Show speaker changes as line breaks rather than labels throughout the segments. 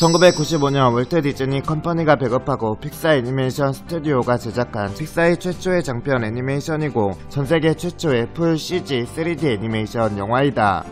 1995년 월트 디즈니 컴퍼니가 배급하고 픽사 애니메이션 스튜디오가 제작한 픽사의 최초의 장편 애니메이션이고 전세계 최초의 풀 CG 3D 애니메이션 영화이다.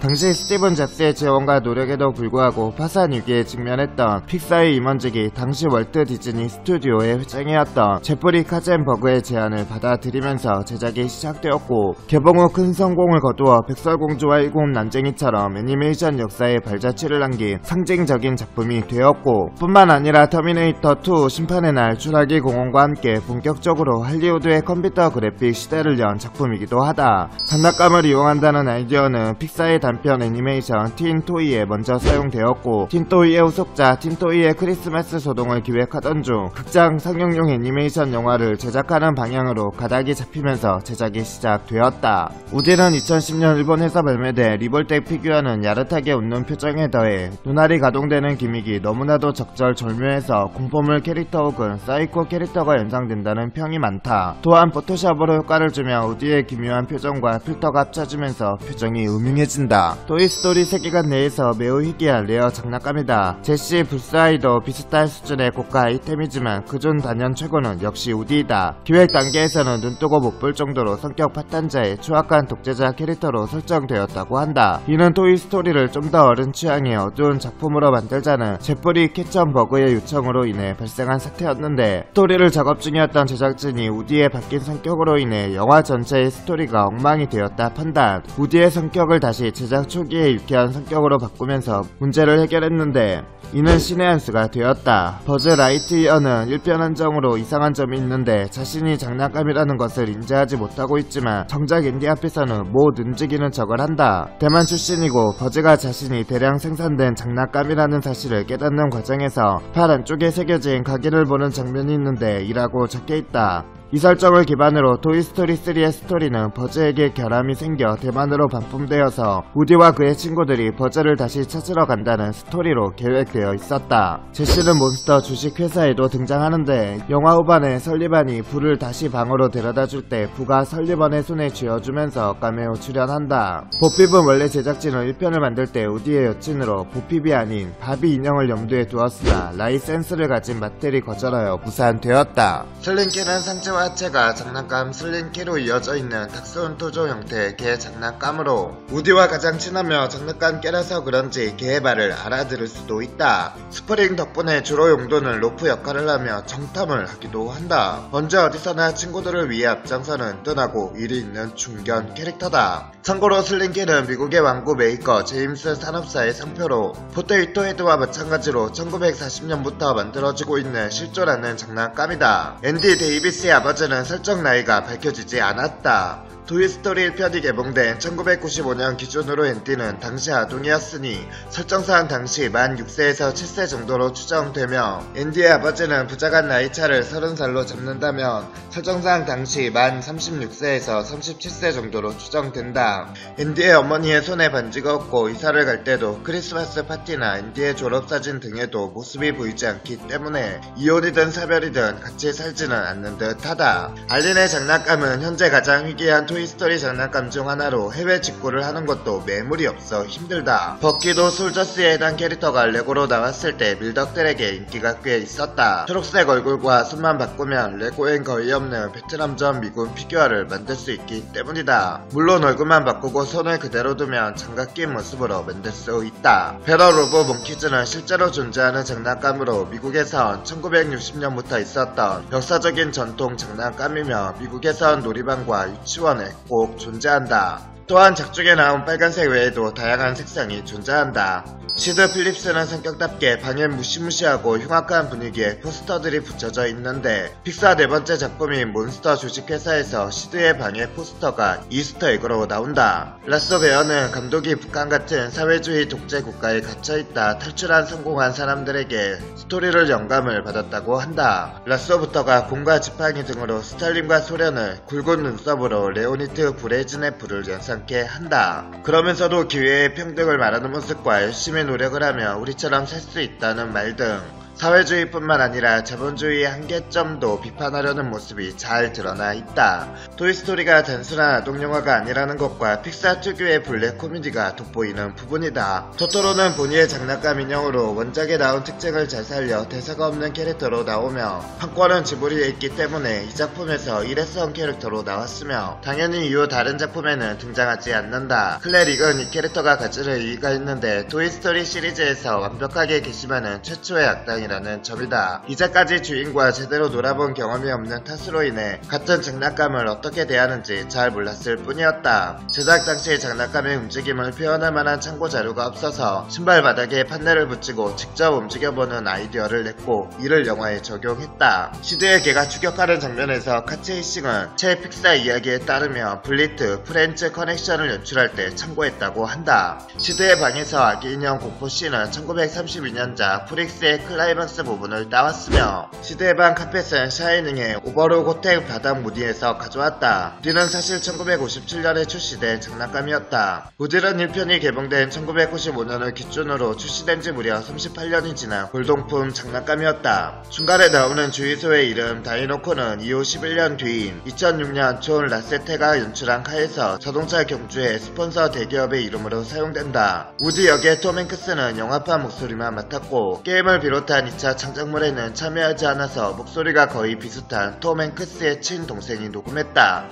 당시 스티븐 잡스의 지원과 노력에도 불구하고 파산 위기에 직면했던 픽사의 임원직이 당시 월트 디즈니 스튜디오의 회장이었던 제프리 카젠버그의 제안을 받아들이면서 제작이 시작되었고, 개봉 후 큰 성공을 거두어 백설공주와 일곱 난쟁이처럼 애니메이션 역사에 발자취를 남긴 상징적인 작품이 되었고, 뿐만 아니라 터미네이터2 심판의 날 쥬라기 공원과 함께 본격적으로 할리우드의 컴퓨터 그래픽 시대를 연 작품이기도 하다. 장난감을 이용한다는 아이디어는 픽사의 단편 애니메이션 틴토이에 먼저 사용되었고, 틴토이의 후속자 틴토이의 크리스마스 소동을 기획하던 중 극장 상영용 애니메이션 영화를 제작하는 방향으로 가닥이 잡히면서 제작이 시작되었다. 우디는 2010년 일본에서 발매된 리볼텍 피규어는 야릇하게 웃는 표정에 더해 눈알이 가동되는 기믹이 너무나도 적절절묘해서 공포물 캐릭터 혹은 사이코 캐릭터가 연상된다는 평이 많다. 또한 포토샵으로 효과를 주며 우디의 기묘한 표정과 필터가 합쳐지면서 표정이 음흉해진다. 토이스토리 세계관 내에서 매우 희귀한 레어 장난감이다. 제시 불스아이도 비슷한 수준의 고가 아이템이지만 그중 단연 최고는 역시 우디이다. 기획 단계에서는 눈뜨고 못 볼 정도로 성격 파탄자의 추악한 독재자 캐릭터로 설정되었다고 한다. 이는 토이스토리를 좀 더 어른 취향의 어두운 작품으로 만들자는 제프리 캐천버그의 요청으로 인해 발생한 사태였는데, 스토리를 작업 중이었던 제작진이 우디의 바뀐 성격으로 인해 영화 전체의 스토리가 엉망이 되었다 판단. 우디의 성격을 다시 제작 초기에 유쾌한 성격으로 바꾸면서 문제를 해결했는데, 이는 신의 한 수가 되었다. 버즈 라이트이어는 1편 한정으로 이상한 점이 있는데 자신이 장난감이라는 것을 인지하지 못하고 있지만 정작 앤디 앞에서는 못 움직이는 척을 한다. 대만 출신이고 버즈가 자신이 대량 생산된 장난감이라는 사실을 깨닫는 과정에서 팔 안쪽에 새겨진 각인을 보는 장면이 있는데 이라고 적혀있다. 이 설정을 기반으로 토이스토리3의 스토리는 버즈에게 결함이 생겨 대만으로 반품되어서 우디와 그의 친구들이 버즈를 다시 찾으러 간다는 스토리로 계획되어 있었다. 제시는 몬스터 주식회사에도 등장하는데, 영화 후반에 설리반이 부를 다시 방으로 데려다줄 때 부가 설리반의 손에 쥐어주면서 카메오 출연한다. 보핍은 원래 제작진은 1편을 만들 때 우디의 여친으로 보핍이 아닌 바비 인형을 염두에 두었으나 라이센스를 가진 마텔이 거절하여 무산되었다. 슬링키는 상체와 하체가 장난감 슬링키로 이어져 있는 닥스훈 토조 형태의 개 장난감으로 우디와 가장 친하며 장난감 깨라서 그런지 개의 말을 알아들을 수도 있다. 스프링 덕분에 주로 용도는 로프 역할을 하며 정탐을 하기도 한다. 언제 어디서나 친구들을 위해 앞장서는 뜬하고 일이 있는 중견 캐릭터다. 참고로 슬링키는 미국의 왕구 메이커 제임스 산업사의 상표로 포테이토 헤드와 마찬가지로 1940년부터 만들어지고 있는 실존하는 장난감이다. 앤디 데이비스의 아버지는 설정 나이가 밝혀지지 않았다. 토이스토리 1편이 개봉된 1995년 기준으로 앤디는 당시 아동이었으니 설정상 당시 만 6세에서 7세 정도로 추정되며, 앤디의 아버지는 부자간 나이차를 30살로 잡는다면 설정상 당시 만 36세에서 37세 정도로 추정된다. 앤디의 어머니의 손에 반지가 없고 이사를 갈 때도 크리스마스 파티나 앤디의 졸업사진 등에도 모습이 보이지 않기 때문에 이혼이든 사별이든 같이 살지는 않는 듯 하다. 알린의 장난감은 현재 가장 희귀한 토이스토리 장난감 중 하나로 해외 직구를 하는 것도 매물이 없어 힘들다. 버키도 솔저스에 해당 캐릭터가 레고로 나왔을 때 밀덕들에게 인기가 꽤 있었다. 초록색 얼굴과 손만 바꾸면 레고엔 거의 없는 베트남전 미군 피규어를 만들 수 있기 때문이다. 물론 얼굴만 바꾸고 손을 그대로 두면 장갑 낀 모습으로 만들 수 있다. 배럴 오브 몽키즈는 실제로 존재하는 장난감으로 미국에선 1960년부터 있었던 역사적인 전통 장난감이며 미국에선 놀이방과 유치원에 꼭 존재한다. 또한 작중에 나온 빨간색 외에도 다양한 색상이 존재한다. 시드 필립스는 성격답게 방에 무시무시하고 흉악한 분위기의 포스터들이 붙여져 있는데, 픽사 네 번째 작품인 몬스터 주식회사에서 시드의 방에 포스터가 이스터에그로 나온다. 라쏘 베어는 감독이 북한 같은 사회주의 독재 국가에 갇혀있다 탈출한 성공한 사람들에게 스토리를 영감을 받았다고 한다. 라쏘부터가 곰과 지팡이 등으로 스탈린과 소련을 굵은 눈썹으로 레오니드 브레즈네프를 연상케 한다. 그러면서도 기회의 평등을 말하는 모습과 열심히 노력을 하며 우리처럼 살 수 있다는 말 등 사회주의뿐만 아니라 자본주의의 한계점도 비판하려는 모습이 잘 드러나 있다. 토이스토리가 단순한 아동영화가 아니라는 것과 픽사 특유의 블랙 코미디가 돋보이는 부분이다. 토토로는 본의의 장난감 인형으로 원작에 나온 특징을 잘 살려 대사가 없는 캐릭터로 나오며 판권은 지브리에 있기 때문에 이 작품에서 일회성 캐릭터로 나왔으며 당연히 이후 다른 작품에는 등장하지 않는다. 클레릭은 이 캐릭터가 가질 의의가 있는데 토이스토리 시리즈에서 완벽하게 괘씸하는 최초의 악당이라는 점이다. 이제까지 주인과 제대로 놀아본 경험이 없는 탓으로 인해 같은 장난감을 어떻게 대하는지 잘 몰랐을 뿐이었다. 제작 당시 장난감의 움직임을 표현할 만한 참고 자료가 없어서 신발 바닥에 판넬을 붙이고 직접 움직여보는 아이디어를 냈고 이를 영화에 적용했다. 시드의 개가 추격하는 장면에서 카체이싱은 체 픽사 이야기에 따르며 블리트, 프렌즈 커넥션을 연출할 때 참고했다고 한다. 시드의 방에서 아기 인형 공포씬은 1932년작 프릭스의 클라이막스 부분을 따왔으며 시드의 방 카펫은 샤이닝의 오버룩 호텔 바닥 무디에서 가져왔다. 무디는 사실 1957년에 출시된 장난감이었다. 무디는 1편이 개봉된 1995년을 기준으로 출시된 지 무려 38년이 지난 골동품 장난감이었다. 중간에 나오는 주유소의 이름 다이노코는 이후 11년 뒤인 2006년 존 라세테가 연출한 카에서 자동차 경주의 스폰서 대기업의 이름으로 사용된다. 우디 역의 톰 행크스는 영화판 목소리만 맡았고 게임을 비롯한 2차 창작물에는 참여하지 않아서 목소리가 거의 비슷한 톰 행크스의 친동생이 녹음했다.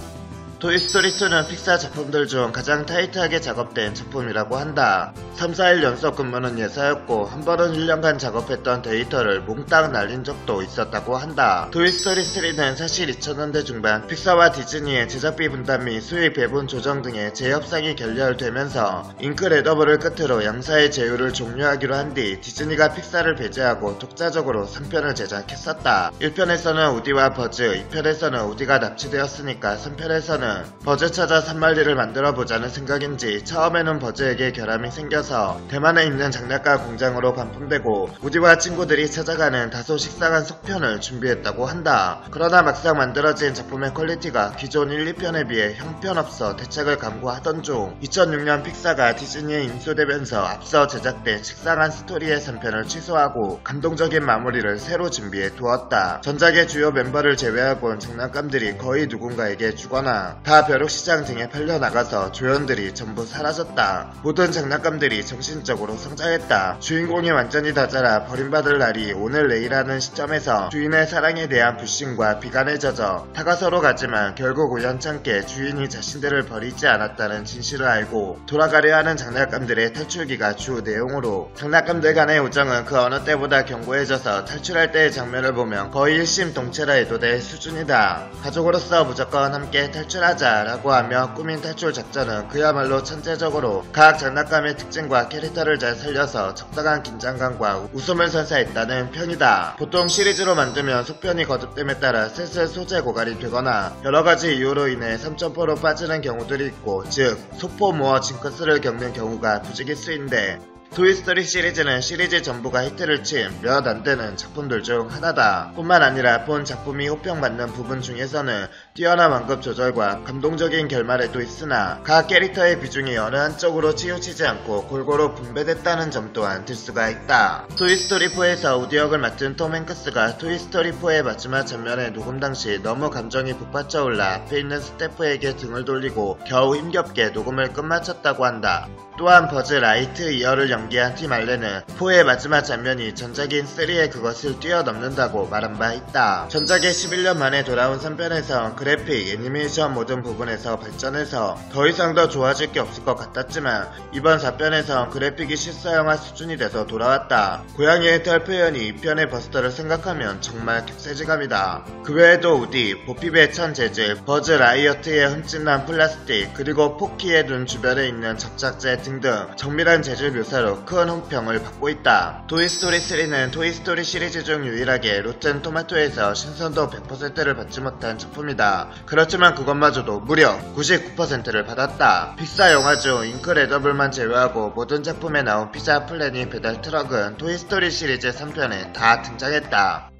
토이스토리2는 픽사 작품들 중 가장 타이트하게 작업된 작품이라고 한다. 3, 4일 연속 근무는 예사였고 한 번은 1년간 작업했던 데이터를 몽땅 날린 적도 있었다고 한다. 토이스토리3는 사실 2000년대 중반 픽사와 디즈니의 제작비 분담 및 수익 배분 조정 등의 재협상이 결렬되면서 잉크레더블을 끝으로 양사의 제휴를 종료하기로 한 뒤 디즈니가 픽사를 배제하고 독자적으로 3편을 제작했었다. 1편에서는 우디와 버즈, 2편에서는 우디가 납치되었으니까 3편에서는 버즈 찾아 산말리를 만들어보자는 생각인지 처음에는 버즈에게 결함이 생겨서 대만에 있는 장난감 공장으로 반품되고 우디와 친구들이 찾아가는 다소 식상한 속편을 준비했다고 한다. 그러나 막상 만들어진 작품의 퀄리티가 기존 1, 2편에 비해 형편없어 대책을 강구하던 중 2006년 픽사가 디즈니에 인수되면서 앞서 제작된 식상한 스토리의 3편을 취소하고 감동적인 마무리를 새로 준비해 두었다. 전작의 주요 멤버를 제외하고는 장난감들이 거의 누군가에게 주거나 다 벼룩시장 등에 팔려나가서 조연들이 전부 사라졌다. 모든 장난감들이 정신적으로 성장했다. 주인공이 완전히 다 자라 버림받을 날이 오늘 내일하는 시점에서 주인의 사랑에 대한 불신과 비관에 젖어 다가서로 가지만 결국 우연찮게 주인이 자신들을 버리지 않았다는 진실을 알고 돌아가려 하는 장난감들의 탈출기가 주 내용으로 장난감들 간의 우정은 그 어느 때보다 견고해져서 탈출할 때의 장면을 보면 거의 일심동체라 해도 될 수준이다. 가족으로서 무조건 함께 탈출하자 라고 하며 꾸민 탈출 작전은 그야말로 천재적으로 각 장난감의 특징과 캐릭터를 잘 살려서 적당한 긴장감과 웃음을 선사했다는 편이다. 보통 시리즈로 만들면 속편이 거듭됨에 따라 슬슬 소재 고갈이 되거나 여러가지 이유로 인해 3점포로 빠지는 경우들이 있고 즉 소포 모어 징크스를 겪는 경우가 부지기수인데 토이스토리 시리즈는 시리즈 전부가 히트를 친 몇 안되는 작품들 중 하나다. 뿐만 아니라 본 작품이 호평받는 부분 중에서는 뛰어난 완급 조절과 감동적인 결말에도 있으나 각 캐릭터의 비중이 어느 한쪽으로 치우치지 않고 골고루 분배됐다는 점 또한 들 수가 있다. 토이스토리4에서 우디 역을 맡은 톰 행크스가 토이스토리4의 마지막 장면에 녹음 당시 너무 감정이 북받쳐 올라 앞에 있는 스태프에게 등을 돌리고 겨우 힘겹게 녹음을 끝마쳤다고 한다. 또한 버즈 라이트 이어를 연기한 팀 알렌은 4의 마지막 장면이 전작인 3의 그것을 뛰어넘는다고 말한 바 있다. 전작의 11년 만에 돌아온 3편에서 그래픽, 애니메이션 모든 부분에서 발전해서 더 이상 더 좋아질 게 없을 것 같았지만 이번 4편에서 그래픽이 실사영화 수준이 돼서 돌아왔다. 고양이의 털 표현이 2편의 버스터를 생각하면 정말 격세지감이다. 그 외에도 우디, 보핍의 천 재질, 버즈 라이어트의 흠집난 플라스틱, 그리고 포키의 눈 주변에 있는 접착제 등등 정밀한 재질 묘사로 큰 호평을 받고 있다. 토이스토리3는 토이스토리 시리즈 중 유일하게 로튼 토마토에서 신선도 100%를 받지 못한 작품이다. 그렇지만 그것마저도 무려 99%를 받았다. 픽사 영화 중 잉크레더블만 제외하고 모든 작품에 나온 피자 플래닛 배달 트럭은 토이스토리 시리즈 3편에 다 등장했다.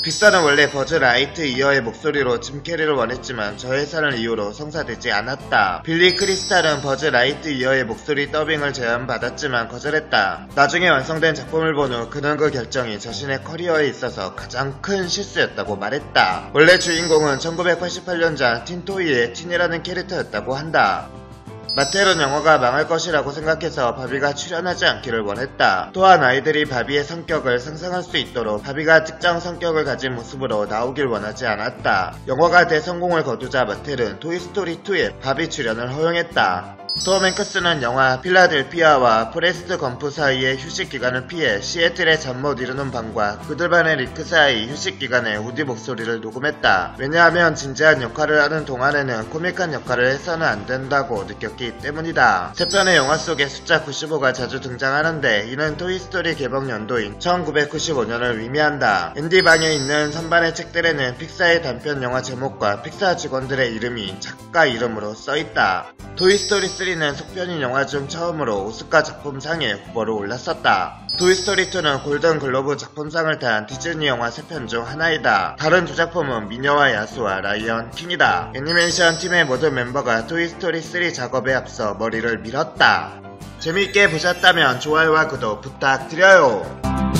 픽사는 원래 버즈 라이트 이어의 목소리로 짐 캐리를 원했지만 저 회사를 이유로 성사되지 않았다. 빌리 크리스탈은 버즈 라이트 이어의 목소리 더빙을 제안받았지만 거절했다. 나중에 완성된 작품을 본 후 그는 그 결정이 자신의 커리어에 있어서 가장 큰 실수였다고 말했다. 원래 주인공은 1988년작 틴토이의 틴이라는 캐릭터였다고 한다. 마텔은 영화가 망할 것이라고 생각해서 바비가 출연하지 않기를 원했다. 또한 아이들이 바비의 성격을 상상할 수 있도록 바비가 특정 성격을 가진 모습으로 나오길 원하지 않았다. 영화가 대성공을 거두자 마텔은 토이스토리2에 바비 출연을 허용했다. 톰 행크스는 영화 필라델피아와 프레스트 검프 사이의 휴식 기간을 피해 시애틀의 잠 못 이루는 밤과 그들반의 리크 사이 휴식 기간에 우디 목소리를 녹음했다. 왜냐하면 진지한 역할을 하는 동안에는 코믹한 역할을 해서는 안 된다고 느꼈기 때문이다. 세 편의 영화 속에 숫자 95가 자주 등장하는데 이는 토이스토리 개봉 연도인 1995년을 의미한다. 앤디 방에 있는 선반의 책들에는 픽사의 단편 영화 제목과 픽사 직원들의 이름이 작가 이름으로 써있다. 토이스토리 3는 속편인 영화 중 처음으로 오스카 작품상에 후보로 올랐었다. 토이스토리2는 골든글로브 작품상을 탄 디즈니 영화 3편 중 하나이다. 다른 두 작품은 미녀와 야수와 라이언 킹이다. 애니메이션 팀의 모든 멤버가 토이스토리3 작업에 앞서 머리를 밀었다. 재미있게 보셨다면 좋아요와 구독 부탁드려요.